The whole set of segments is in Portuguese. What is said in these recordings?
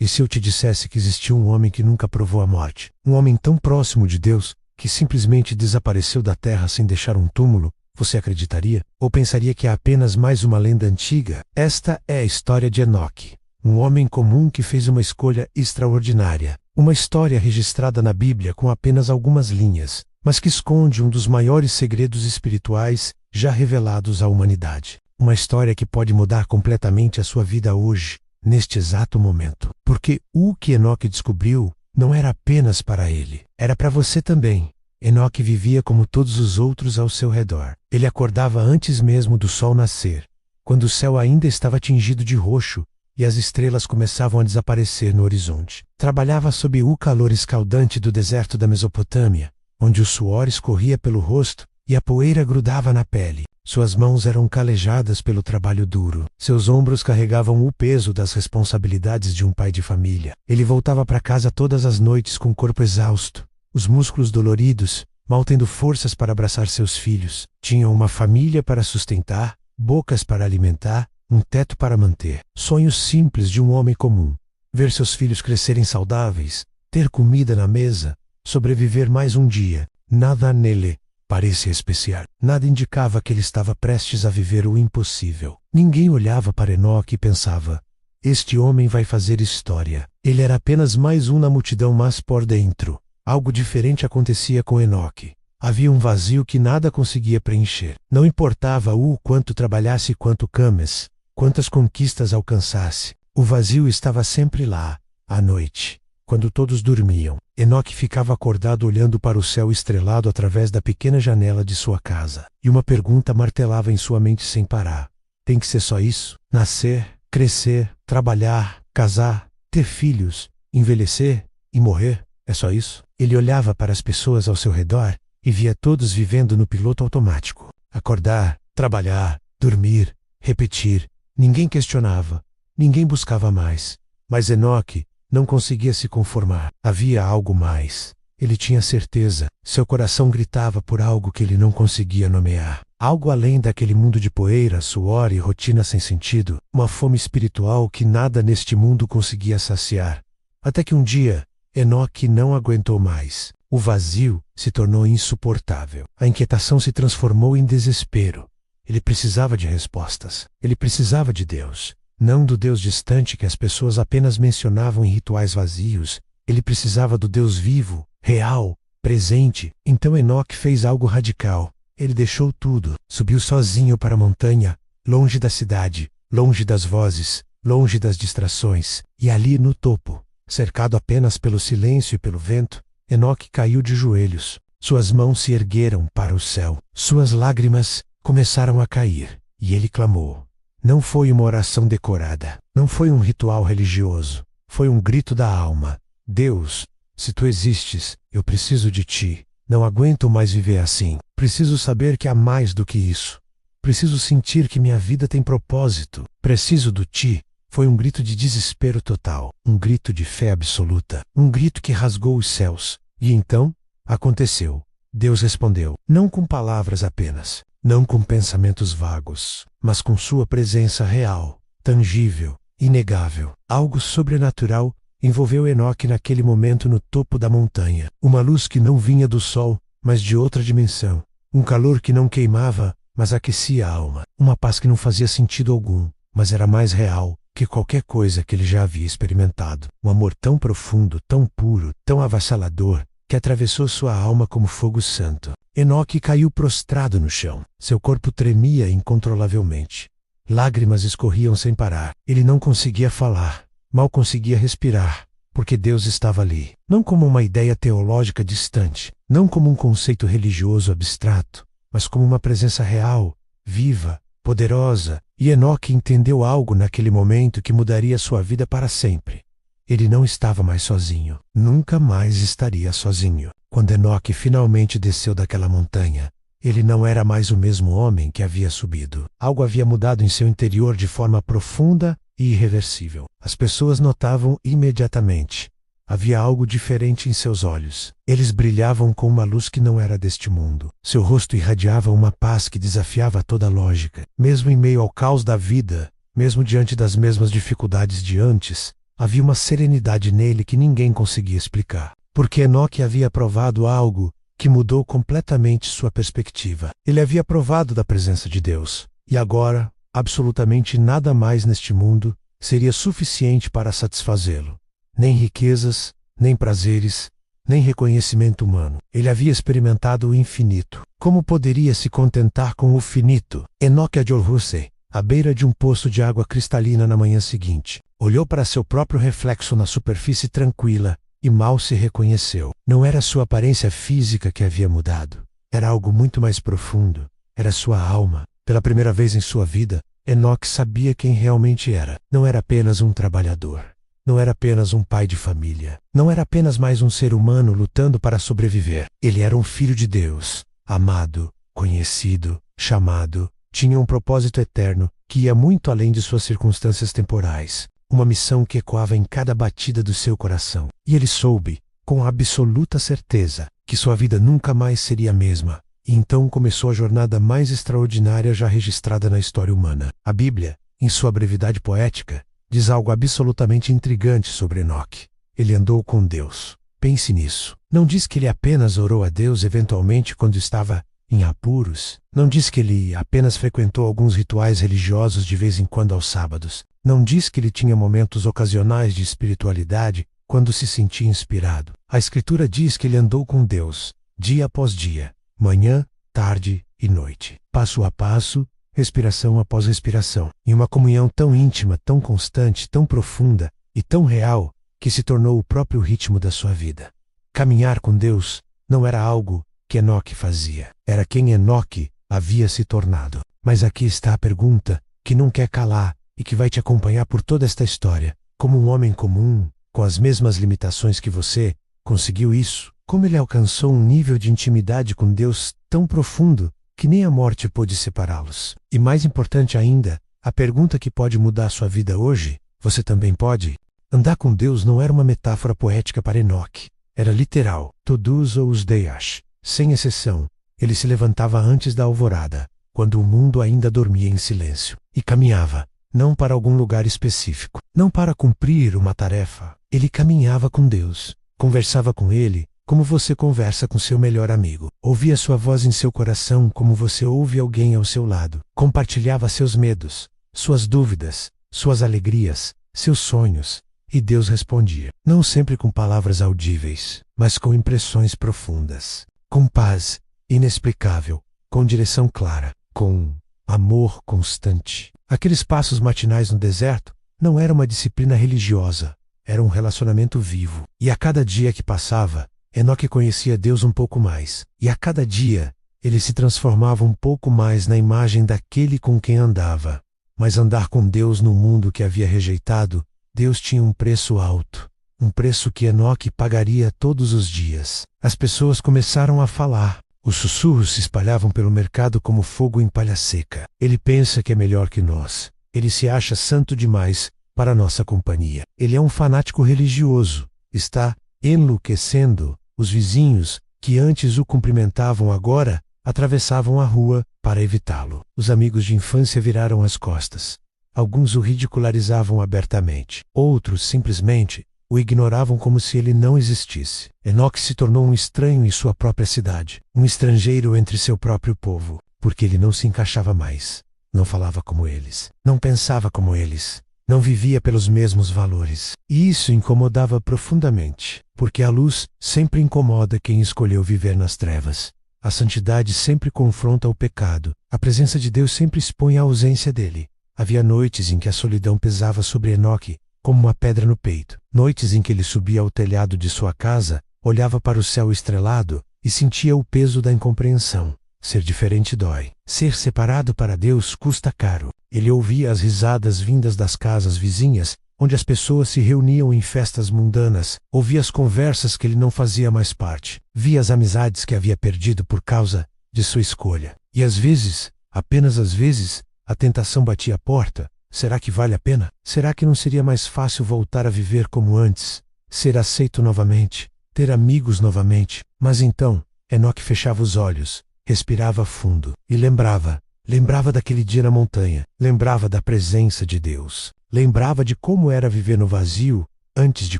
se eu te dissesse que existiu um homem que nunca provou a morte, um homem tão próximo de Deus, que simplesmente desapareceu da terra sem deixar um túmulo, você acreditaria? Ou pensaria que é apenas mais uma lenda antiga? Esta é a história de Enoque, um homem comum que fez uma escolha extraordinária. Uma história registrada na Bíblia com apenas algumas linhas, mas que esconde um dos maiores segredos espirituais já revelados à humanidade. Uma história que pode mudar completamente a sua vida hoje, neste exato momento. Porque o que Enoque descobriu não era apenas para ele, era para você também. Enoque vivia como todos os outros ao seu redor. Ele acordava antes mesmo do sol nascer, quando o céu ainda estava tingido de roxo e as estrelas começavam a desaparecer no horizonte. Trabalhava sob o calor escaldante do deserto da Mesopotâmia, onde o suor escorria pelo rosto e a poeira grudava na pele. Suas mãos eram calejadas pelo trabalho duro. Seus ombros carregavam o peso das responsabilidades de um pai de família. Ele voltava para casa todas as noites com o corpo exausto, os músculos doloridos, mal tendo forças para abraçar seus filhos. Tinham uma família para sustentar, bocas para alimentar, um teto para manter. Sonhos simples de um homem comum. Ver seus filhos crescerem saudáveis, ter comida na mesa, sobreviver mais um dia. Nada nele parecia especial. Nada indicava que ele estava prestes a viver o impossível. Ninguém olhava para Enoque e pensava: este homem vai fazer história. Ele era apenas mais um na multidão, mas por dentro, algo diferente acontecia com Enoque. Havia um vazio que nada conseguia preencher. Não importava o quanto trabalhasse, quanto cames, quantas conquistas alcançasse. O vazio estava sempre lá, à noite, quando todos dormiam. Enoque ficava acordado olhando para o céu estrelado através da pequena janela de sua casa. E uma pergunta martelava em sua mente sem parar. Tem que ser só isso? Nascer, crescer, trabalhar, casar, ter filhos, envelhecer e morrer? É só isso? Ele olhava para as pessoas ao seu redor e via todos vivendo no piloto automático. Acordar, trabalhar, dormir, repetir. Ninguém questionava, ninguém buscava mais. Mas Enoque não conseguia se conformar. Havia algo mais. Ele tinha certeza. Seu coração gritava por algo que ele não conseguia nomear. Algo além daquele mundo de poeira, suor e rotina sem sentido. Uma fome espiritual que nada neste mundo conseguia saciar. Até que um dia, Enoque não aguentou mais. O vazio se tornou insuportável. A inquietação se transformou em desespero. Ele precisava de respostas. Ele precisava de Deus. Não do Deus distante que as pessoas apenas mencionavam em rituais vazios. Ele precisava do Deus vivo, real, presente. Então Enoque fez algo radical. Ele deixou tudo, subiu sozinho para a montanha, longe da cidade, longe das vozes, longe das distrações. E ali no topo, cercado apenas pelo silêncio e pelo vento, Enoque caiu de joelhos. Suas mãos se ergueram para o céu. Suas lágrimas começaram a cair. E ele clamou. Não foi uma oração decorada. Não foi um ritual religioso. Foi um grito da alma. Deus, se tu existes, eu preciso de ti. Não aguento mais viver assim. Preciso saber que há mais do que isso. Preciso sentir que minha vida tem propósito. Preciso do ti. Foi um grito de desespero total. Um grito de fé absoluta. Um grito que rasgou os céus. E então, aconteceu. Deus respondeu. Não com palavras apenas. Não com pensamentos vagos, mas com sua presença real, tangível, inegável. Algo sobrenatural envolveu Enoque naquele momento no topo da montanha. Uma luz que não vinha do sol, mas de outra dimensão. Um calor que não queimava, mas aquecia a alma. Uma paz que não fazia sentido algum, mas era mais real que qualquer coisa que ele já havia experimentado. Um amor tão profundo, tão puro, tão avassalador, que atravessou sua alma como fogo santo. Enoque caiu prostrado no chão. Seu corpo tremia incontrolavelmente. Lágrimas escorriam sem parar. Ele não conseguia falar, mal conseguia respirar, porque Deus estava ali. Não como uma ideia teológica distante, não como um conceito religioso abstrato, mas como uma presença real, viva, poderosa. E Enoque entendeu algo naquele momento que mudaria sua vida para sempre. Ele não estava mais sozinho. Nunca mais estaria sozinho. Quando Enoque finalmente desceu daquela montanha, ele não era mais o mesmo homem que havia subido. Algo havia mudado em seu interior de forma profunda e irreversível. As pessoas notavam imediatamente. Havia algo diferente em seus olhos. Eles brilhavam com uma luz que não era deste mundo. Seu rosto irradiava uma paz que desafiava toda a lógica. Mesmo em meio ao caos da vida, mesmo diante das mesmas dificuldades de antes, Havia uma serenidade nele que ninguém conseguia explicar. Porque Enoque havia provado algo que mudou completamente sua perspectiva. Ele havia provado da presença de Deus. E agora, absolutamente nada mais neste mundo seria suficiente para satisfazê-lo. Nem riquezas, nem prazeres, nem reconhecimento humano. Ele havia experimentado o infinito. Como poderia se contentar com o finito? Enoque adorou-se à beira de um poço de água cristalina na manhã seguinte. Olhou para seu próprio reflexo na superfície tranquila e mal se reconheceu. Não era sua aparência física que havia mudado. Era algo muito mais profundo. Era sua alma. Pela primeira vez em sua vida, Enoque sabia quem realmente era. Não era apenas um trabalhador. Não era apenas um pai de família. Não era apenas mais um ser humano lutando para sobreviver. Ele era um filho de Deus, amado, conhecido, chamado. Tinha um propósito eterno que ia muito além de suas circunstâncias temporais. Uma missão que ecoava em cada batida do seu coração. E ele soube, com absoluta certeza, que sua vida nunca mais seria a mesma. E então começou a jornada mais extraordinária já registrada na história humana. A Bíblia, em sua brevidade poética, diz algo absolutamente intrigante sobre Enoque. Ele andou com Deus. Pense nisso. Não diz que ele apenas orou a Deus eventualmente quando estava em apuros. Não diz que ele apenas frequentou alguns rituais religiosos de vez em quando aos sábados. Não diz que ele tinha momentos ocasionais de espiritualidade quando se sentia inspirado. A Escritura diz que ele andou com Deus, dia após dia, manhã, tarde e noite, passo a passo, respiração após respiração, em uma comunhão tão íntima, tão constante, tão profunda e tão real que se tornou o próprio ritmo da sua vida. Caminhar com Deus não era algo que Enoque fazia, era quem Enoque havia se tornado. Mas aqui está a pergunta que não quer calar e que vai te acompanhar por toda esta história. Como um homem comum, com as mesmas limitações que você, conseguiu isso? Como ele alcançou um nível de intimidade com Deus tão profundo que nem a morte pôde separá-los? E mais importante ainda, a pergunta que pode mudar a sua vida hoje, você também pode? Andar com Deus não era uma metáfora poética para Enoque. Era literal. Todos os dias, sem exceção, ele se levantava antes da alvorada, quando o mundo ainda dormia em silêncio, e caminhava, não para algum lugar específico, não para cumprir uma tarefa. Ele caminhava com Deus, conversava com Ele, como você conversa com seu melhor amigo. Ouvia sua voz em seu coração como você ouve alguém ao seu lado. Compartilhava seus medos, suas dúvidas, suas alegrias, seus sonhos. E Deus respondia, não sempre com palavras audíveis, mas com impressões profundas, com paz inexplicável, com direção clara, com amor constante. Aqueles passos matinais no deserto não era uma disciplina religiosa, era um relacionamento vivo. E a cada dia que passava, Enoque conhecia Deus um pouco mais. E a cada dia, ele se transformava um pouco mais na imagem daquele com quem andava. Mas andar com Deus no mundo que havia rejeitado, Deus tinha um preço alto. Um preço que Enoque pagaria todos os dias. As pessoas começaram a falar. Os sussurros se espalhavam pelo mercado como fogo em palha seca. Ele pensa que é melhor que nós. Ele se acha santo demais para nossa companhia. Ele é um fanático religioso. Está enlouquecendo. Os vizinhos, que antes o cumprimentavam agora, atravessavam a rua para evitá-lo. Os amigos de infância viraram as costas. Alguns o ridicularizavam abertamente. Outros, simplesmente, o ignoravam como se ele não existisse. Enoque se tornou um estranho em sua própria cidade, um estrangeiro entre seu próprio povo, porque ele não se encaixava mais. Não falava como eles, não pensava como eles, não vivia pelos mesmos valores. E isso incomodava profundamente, porque a luz sempre incomoda quem escolheu viver nas trevas. A santidade sempre confronta o pecado. A presença de Deus sempre expõe a ausência dele. Havia noites em que a solidão pesava sobre Enoque como uma pedra no peito. Noites em que ele subia ao telhado de sua casa, olhava para o céu estrelado e sentia o peso da incompreensão. Ser diferente dói. Ser separado para Deus custa caro. Ele ouvia as risadas vindas das casas vizinhas, onde as pessoas se reuniam em festas mundanas, ouvia as conversas que ele não fazia mais parte, via as amizades que havia perdido por causa de sua escolha. E às vezes, apenas às vezes, a tentação batia a porta. Será que vale a pena? Será que não seria mais fácil voltar a viver como antes? Ser aceito novamente? Ter amigos novamente? Mas então, Enoque fechava os olhos, respirava fundo e lembrava Lembrava daquele dia na montanha, lembrava da presença de Deus, lembrava de como era viver no vazio antes de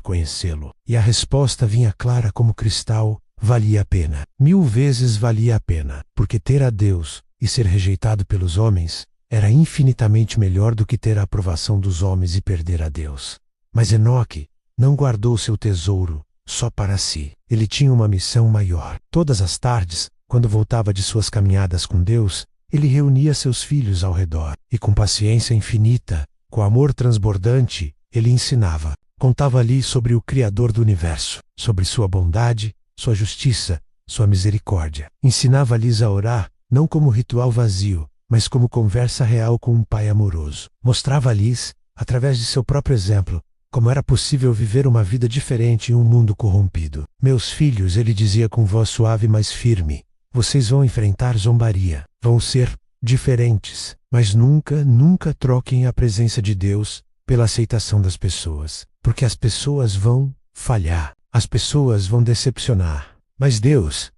conhecê-lo. E a resposta vinha clara como cristal: valia a pena. 1000 vezes valia a pena, porque ter a Deus e ser rejeitado pelos homens era infinitamente melhor do que ter a aprovação dos homens e perder a Deus. Mas Enoque não guardou seu tesouro só para si. Ele tinha uma missão maior. Todas as tardes, quando voltava de suas caminhadas com Deus, ele reunia seus filhos ao redor e, com paciência infinita, com amor transbordante, ele ensinava. Contava-lhes sobre o Criador do universo, sobre sua bondade, sua justiça, sua misericórdia. Ensinava-lhes a orar, não como ritual vazio, mas como conversa real com um pai amoroso. Mostrava-lhes, através de seu próprio exemplo, como era possível viver uma vida diferente em um mundo corrompido. Meus filhos, ele dizia com voz suave mas firme, vocês vão enfrentar zombaria, vão ser diferentes, mas nunca, nunca troquem a presença de Deus pela aceitação das pessoas, porque as pessoas vão falhar, as pessoas vão decepcionar, mas Deus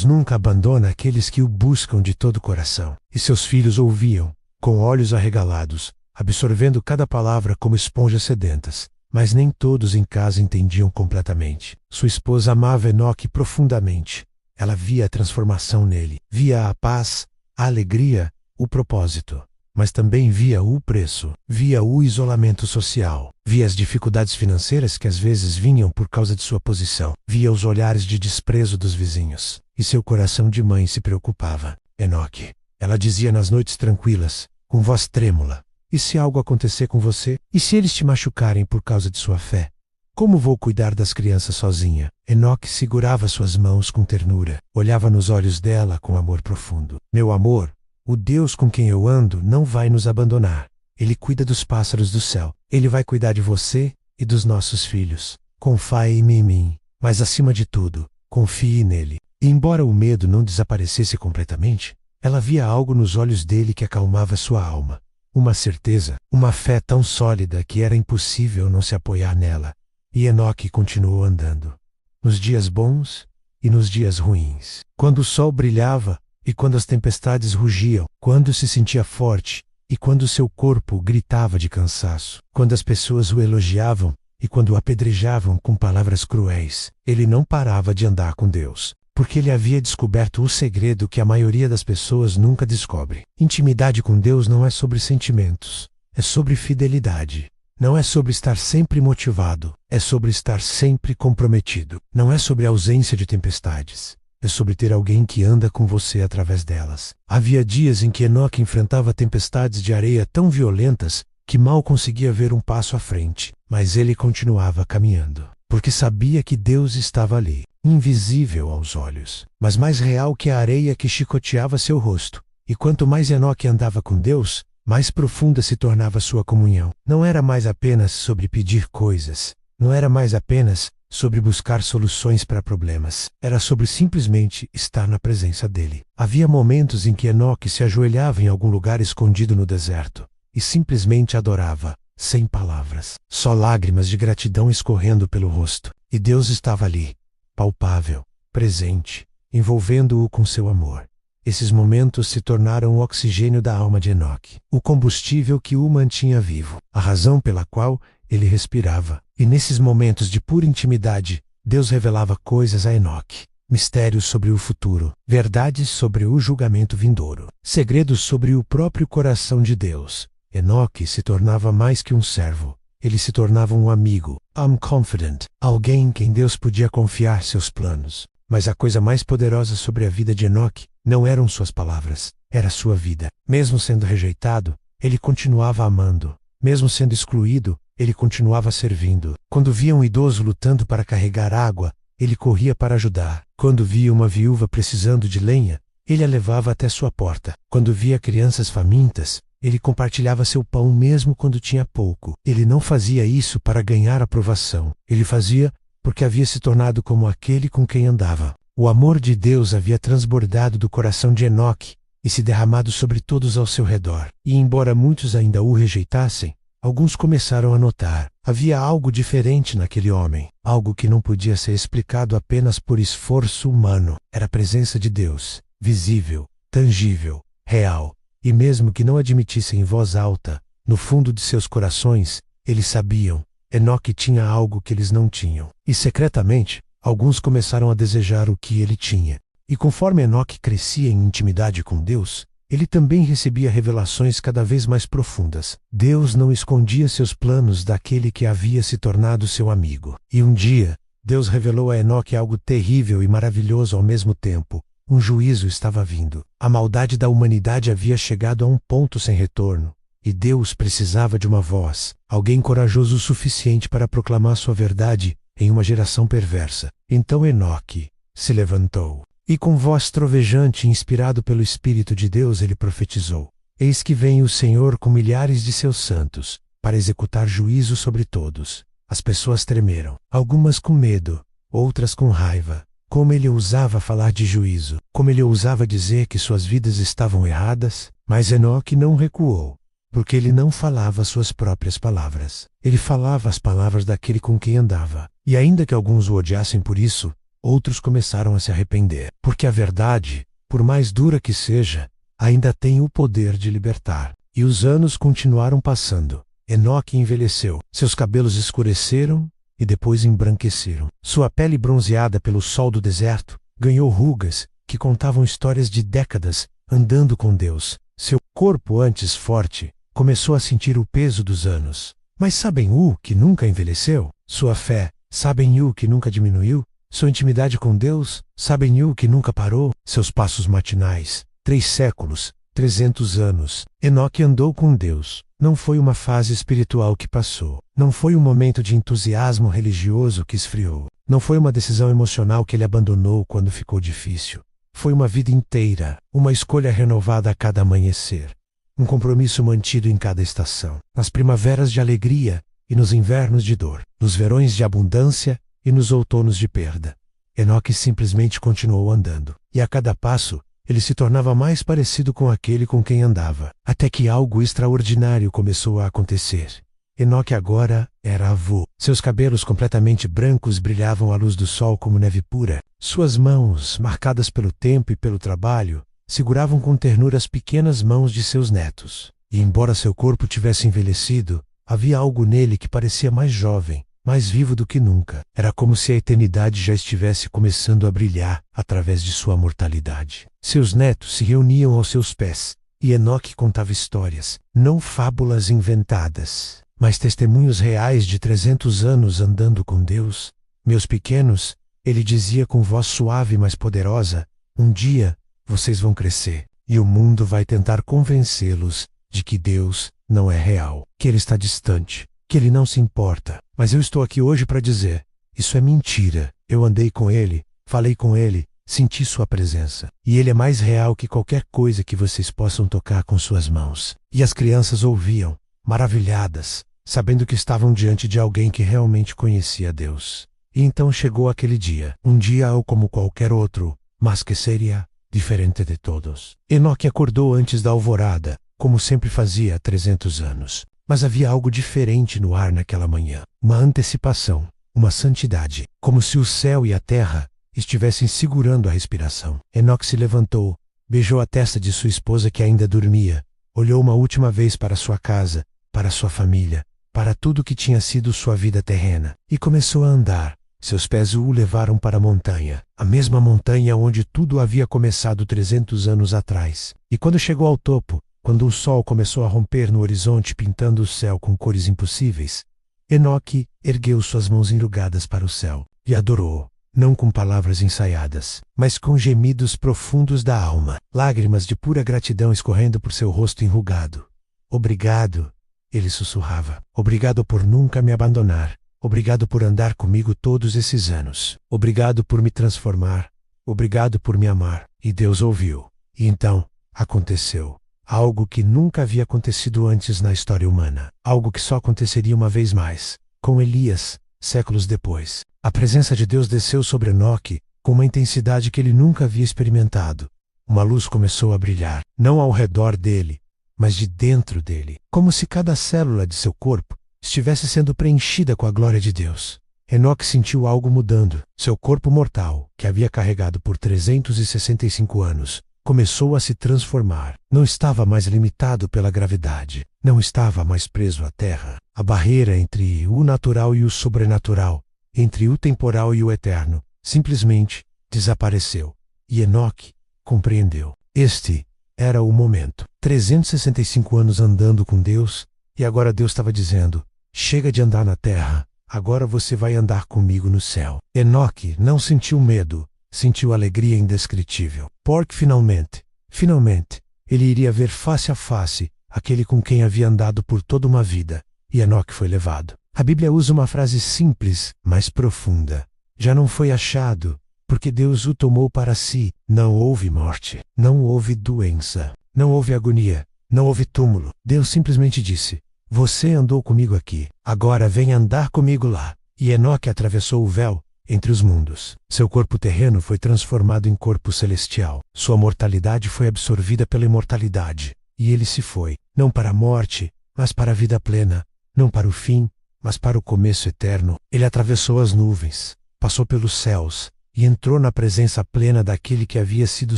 nunca abandona aqueles que o buscam de todo o coração. E seus filhos ouviam, com olhos arregalados, absorvendo cada palavra como esponjas sedentas. Mas nem todos em casa entendiam completamente. Sua esposa amava Enoque profundamente. Ela via a transformação nele, via a paz, a alegria, o propósito. Mas também via o preço, via o isolamento social, via as dificuldades financeiras que às vezes vinham por causa de sua posição, via os olhares de desprezo dos vizinhos. E seu coração de mãe se preocupava. Enoque, ela dizia nas noites tranquilas, com voz trêmula, e se algo acontecer com você? E se eles te machucarem por causa de sua fé? Como vou cuidar das crianças sozinha? Enoque segurava suas mãos com ternura, olhava nos olhos dela com amor profundo. Meu amor, o Deus com quem eu ando não vai nos abandonar. Ele cuida dos pássaros do céu. Ele vai cuidar de você e dos nossos filhos. Confie em mim, mas acima de tudo, confie nele. E embora o medo não desaparecesse completamente, ela via algo nos olhos dele que acalmava sua alma. Uma certeza, uma fé tão sólida que era impossível não se apoiar nela. E Enoque continuou andando. Nos dias bons e nos dias ruins. Quando o sol brilhava e quando as tempestades rugiam. Quando se sentia forte e quando seu corpo gritava de cansaço. Quando as pessoas o elogiavam e quando o apedrejavam com palavras cruéis. Ele não parava de andar com Deus. Porque ele havia descoberto o segredo que a maioria das pessoas nunca descobre. Intimidade com Deus não é sobre sentimentos, é sobre fidelidade. Não é sobre estar sempre motivado, é sobre estar sempre comprometido. Não é sobre a ausência de tempestades, é sobre ter alguém que anda com você através delas. Havia dias em que Enoque enfrentava tempestades de areia tão violentas que mal conseguia ver um passo à frente, mas ele continuava caminhando, porque sabia que Deus estava ali. Invisível aos olhos, mas mais real que a areia que chicoteava seu rosto. E quanto mais Enoque andava com Deus, mais profunda se tornava sua comunhão. Não era mais apenas sobre pedir coisas, não era mais apenas sobre buscar soluções para problemas, era sobre simplesmente estar na presença dele. Havia momentos em que Enoque se ajoelhava em algum lugar escondido no deserto, e simplesmente adorava, sem palavras, só lágrimas de gratidão escorrendo pelo rosto. E Deus estava ali, palpável, presente, envolvendo-o com seu amor. Esses momentos se tornaram o oxigênio da alma de Enoque, o combustível que o mantinha vivo, a razão pela qual ele respirava. E nesses momentos de pura intimidade, Deus revelava coisas a Enoque, mistérios sobre o futuro, verdades sobre o julgamento vindouro, segredos sobre o próprio coração de Deus. Enoque se tornava mais que um servo. Ele se tornava um amigo, confident, alguém em quem Deus podia confiar seus planos. Mas a coisa mais poderosa sobre a vida de Enoque não eram suas palavras, era sua vida. Mesmo sendo rejeitado, ele continuava amando. Mesmo sendo excluído, ele continuava servindo. Quando via um idoso lutando para carregar água, ele corria para ajudar. Quando via uma viúva precisando de lenha, ele a levava até sua porta. Quando via crianças famintas, ele compartilhava seu pão mesmo quando tinha pouco. Ele não fazia isso para ganhar aprovação. Ele fazia porque havia se tornado como aquele com quem andava. O amor de Deus havia transbordado do coração de Enoque e se derramado sobre todos ao seu redor. E embora muitos ainda o rejeitassem, alguns começaram a notar. Havia algo diferente naquele homem. Algo que não podia ser explicado apenas por esforço humano. Era a presença de Deus, visível, tangível, real. e mesmo que não admitissem em voz alta, no fundo de seus corações, eles sabiam, Enoque tinha algo que eles não tinham. E secretamente, alguns começaram a desejar o que ele tinha. E conforme Enoque crescia em intimidade com Deus, ele também recebia revelações cada vez mais profundas. Deus não escondia seus planos daquele que havia se tornado seu amigo. E um dia, Deus revelou a Enoque algo terrível e maravilhoso ao mesmo tempo. Um juízo estava vindo. A maldade da humanidade havia chegado a um ponto sem retorno. E Deus precisava de uma voz, alguém corajoso o suficiente para proclamar sua verdade em uma geração perversa. Então Enoque se levantou. E com voz trovejante, inspirado pelo Espírito de Deus, ele profetizou: Eis que vem o Senhor com milhares de seus santos, para executar juízo sobre todos. As pessoas tremeram, algumas com medo, outras com raiva. Como ele ousava falar de juízo, como ele ousava dizer que suas vidas estavam erradas, mas Enoque não recuou, porque ele não falava suas próprias palavras. Ele falava as palavras daquele com quem andava. E ainda que alguns o odiassem por isso, outros começaram a se arrepender, porque a verdade, por mais dura que seja, ainda tem o poder de libertar. E os anos continuaram passando. Enoque envelheceu, seus cabelos escureceram e depois embranqueceram. Sua pele bronzeada pelo sol do deserto ganhou rugas que contavam histórias de décadas andando com Deus. Seu corpo, antes forte, começou a sentir o peso dos anos. Mas sabem o que nunca envelheceu? Sua fé. Sabem o que nunca diminuiu? Sua intimidade com Deus? Sabem o que nunca parou? Seus passos matinais. 3 séculos, 300 anos. Enoque andou com Deus. Não foi uma fase espiritual que passou. Não foi um momento de entusiasmo religioso que esfriou. Não foi uma decisão emocional que ele abandonou quando ficou difícil. Foi uma vida inteira, uma escolha renovada a cada amanhecer. Um compromisso mantido em cada estação. Nas primaveras de alegria e nos invernos de dor. Nos verões de abundância e nos outonos de perda. Enoque simplesmente continuou andando. E a cada passo, ele se tornava mais parecido com aquele com quem andava. Até que algo extraordinário começou a acontecer. Enoque agora era avô. Seus cabelos completamente brancos brilhavam à luz do sol como neve pura. Suas mãos, marcadas pelo tempo e pelo trabalho, seguravam com ternura as pequenas mãos de seus netos. E embora seu corpo tivesse envelhecido, havia algo nele que parecia mais jovem, mais vivo do que nunca. Era como se a eternidade já estivesse começando a brilhar através de sua mortalidade. Seus netos se reuniam aos seus pés, e Enoque contava histórias, não fábulas inventadas, mas testemunhos reais de 300 anos andando com Deus. Meus pequenos, ele dizia com voz suave mas poderosa, um dia vocês vão crescer, e o mundo vai tentar convencê-los de que Deus não é real, que ele está distante, que ele não se importa. Mas eu estou aqui hoje para dizer, isso é mentira. Eu andei com ele, falei com ele, senti sua presença. E ele é mais real que qualquer coisa que vocês possam tocar com suas mãos. E as crianças ouviam, maravilhadas, sabendo que estavam diante de alguém que realmente conhecia Deus. E então chegou aquele dia, um dia como qualquer outro, mas que seria diferente de todos. Enoque acordou antes da alvorada, como sempre fazia há 300 anos. Mas havia algo diferente no ar naquela manhã. Uma antecipação, uma santidade, como se o céu e a terra estivessem segurando a respiração. Enoque se levantou, beijou a testa de sua esposa que ainda dormia, olhou uma última vez para sua casa, para sua família, para tudo que tinha sido sua vida terrena, e começou a andar. Seus pés o levaram para a montanha, a mesma montanha onde tudo havia começado 300 anos atrás. E quando chegou ao topo, quando o sol começou a romper no horizonte pintando o céu com cores impossíveis, Enoque ergueu suas mãos enrugadas para o céu e adorou, não com palavras ensaiadas, mas com gemidos profundos da alma, lágrimas de pura gratidão escorrendo por seu rosto enrugado. Obrigado, ele sussurrava. Obrigado por nunca me abandonar. Obrigado por andar comigo todos esses anos. Obrigado por me transformar. Obrigado por me amar. E Deus ouviu. E então, aconteceu. Algo que nunca havia acontecido antes na história humana. Algo que só aconteceria uma vez mais, com Elias, séculos depois. A presença de Deus desceu sobre Enoque com uma intensidade que ele nunca havia experimentado. Uma luz começou a brilhar, não ao redor dele, mas de dentro dele, como se cada célula de seu corpo estivesse sendo preenchida com a glória de Deus. Enoque sentiu algo mudando. Seu corpo mortal, que havia carregado por 365 anos, começou a se transformar. Não estava mais limitado pela gravidade. Não estava mais preso à terra. A barreira entre o natural e o sobrenatural, entre o temporal e o eterno, simplesmente desapareceu. E Enoque compreendeu. Este era o momento. 365 anos andando com Deus, e agora Deus estava dizendo: chega de andar na terra, agora você vai andar comigo no céu. Enoque não sentiu medo, sentiu alegria indescritível. Porque finalmente, ele iria ver face a face aquele com quem havia andado por toda uma vida, e Enoque foi levado. A Bíblia usa uma frase simples, mas profunda. Já não foi achado, porque Deus o tomou para si. Não houve morte, não houve doença, não houve agonia, não houve túmulo. Deus simplesmente disse: você andou comigo aqui, agora vem andar comigo lá. E Enoque atravessou o véu entre os mundos. Seu corpo terreno foi transformado em corpo celestial. Sua mortalidade foi absorvida pela imortalidade. E ele se foi, não para a morte, mas para a vida plena, não para o fim, mas para o começo eterno. Ele atravessou as nuvens, passou pelos céus e entrou na presença plena daquele que havia sido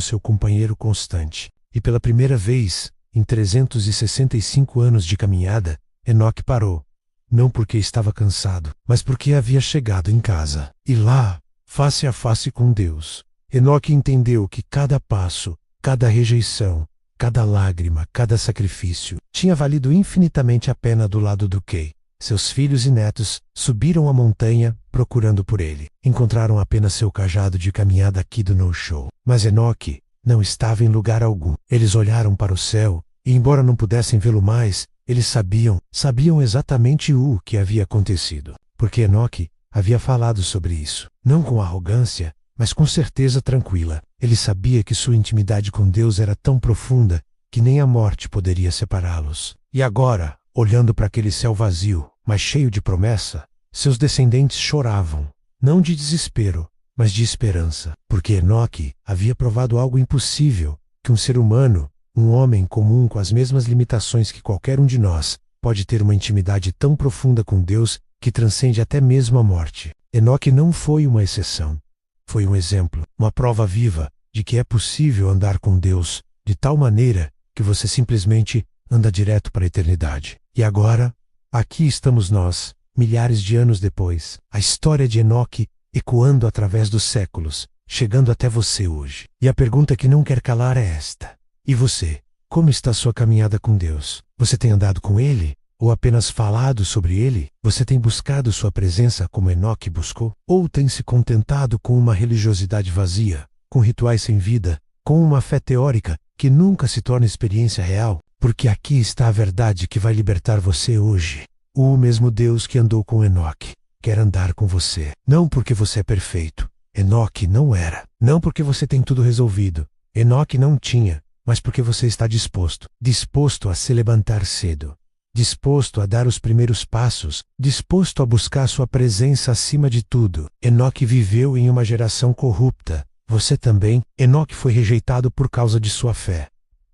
seu companheiro constante. E pela primeira vez, em 365 anos de caminhada, Enoque parou. Não porque estava cansado, mas porque havia chegado em casa. E lá, face a face com Deus, Enoque entendeu que cada passo, cada rejeição, cada lágrima, cada sacrifício, tinha valido infinitamente a pena do lado do que seus filhos e netos subiram a montanha procurando por ele. Encontraram apenas seu cajado de caminhada aqui do no-show. Mas Enoque não estava em lugar algum. Eles olharam para o céu, e embora não pudessem vê-lo mais, eles sabiam exatamente o que havia acontecido. Porque Enoque havia falado sobre isso. Não com arrogância, mas com certeza tranquila. Ele sabia que sua intimidade com Deus era tão profunda que nem a morte poderia separá-los. E agora, olhando para aquele céu vazio, mas cheio de promessa, seus descendentes choravam, não de desespero, mas de esperança. Porque Enoque havia provado algo impossível, que um ser humano, um homem comum com as mesmas limitações que qualquer um de nós, pode ter uma intimidade tão profunda com Deus que transcende até mesmo a morte. Enoque não foi uma exceção. Foi um exemplo, uma prova viva de que é possível andar com Deus de tal maneira que você simplesmente anda direto para a eternidade. E agora, aqui estamos nós, milhares de anos depois, a história de Enoque ecoando através dos séculos, chegando até você hoje. E a pergunta que não quer calar é esta: e você? Como está a sua caminhada com Deus? Você tem andado com Ele? Ou apenas falado sobre Ele? Você tem buscado sua presença como Enoque buscou? Ou tem se contentado com uma religiosidade vazia, com rituais sem vida, com uma fé teórica que nunca se torna experiência real? Porque aqui está a verdade que vai libertar você hoje. O mesmo Deus que andou com Enoque quer andar com você. Não porque você é perfeito. Enoque não era. Não porque você tem tudo resolvido. Enoque não tinha. Mas porque você está disposto a se levantar cedo, disposto a dar os primeiros passos, disposto a buscar sua presença acima de tudo. Enoque viveu em uma geração corrupta. Você também. Enoque foi rejeitado por causa de sua fé.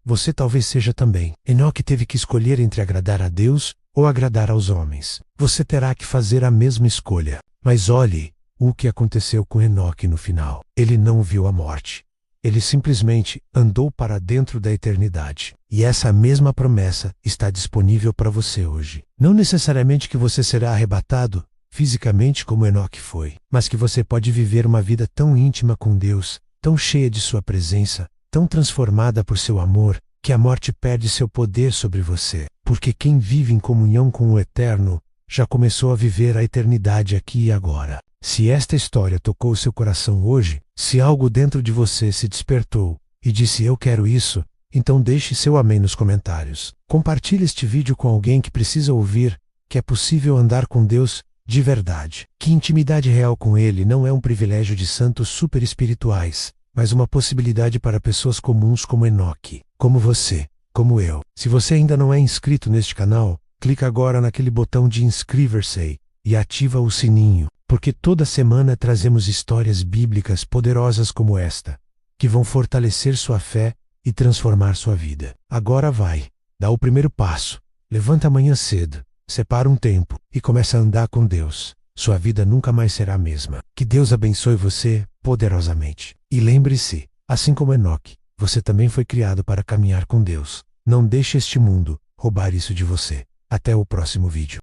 Você talvez seja também. Enoque teve que escolher entre agradar a Deus ou agradar aos homens. Você terá que fazer a mesma escolha. Mas olhe o que aconteceu com Enoque no final. Ele não viu a morte. Ele simplesmente andou para dentro da eternidade. E essa mesma promessa está disponível para você hoje. Não necessariamente que você será arrebatado fisicamente como Enoque foi, mas que você pode viver uma vida tão íntima com Deus, tão cheia de sua presença, tão transformada por seu amor, que a morte perde seu poder sobre você. Porque quem vive em comunhão com o Eterno já começou a viver a eternidade aqui e agora. Se esta história tocou seu coração hoje, se algo dentro de você se despertou e disse eu quero isso, então deixe seu amém nos comentários. Compartilhe este vídeo com alguém que precisa ouvir que é possível andar com Deus de verdade. Que intimidade real com Ele não é um privilégio de santos super espirituais, mas uma possibilidade para pessoas comuns como Enoque, como você, como eu. Se você ainda não é inscrito neste canal, clica agora naquele botão de inscrever-se e ativa o sininho. Porque toda semana trazemos histórias bíblicas poderosas como esta, que vão fortalecer sua fé e transformar sua vida. Agora vai, dá o primeiro passo, levanta amanhã cedo, separa um tempo e começa a andar com Deus. Sua vida nunca mais será a mesma. Que Deus abençoe você poderosamente. E lembre-se, assim como Enoque, Você também foi criado para caminhar com Deus. Não deixe este mundo roubar isso de você. Até o próximo vídeo.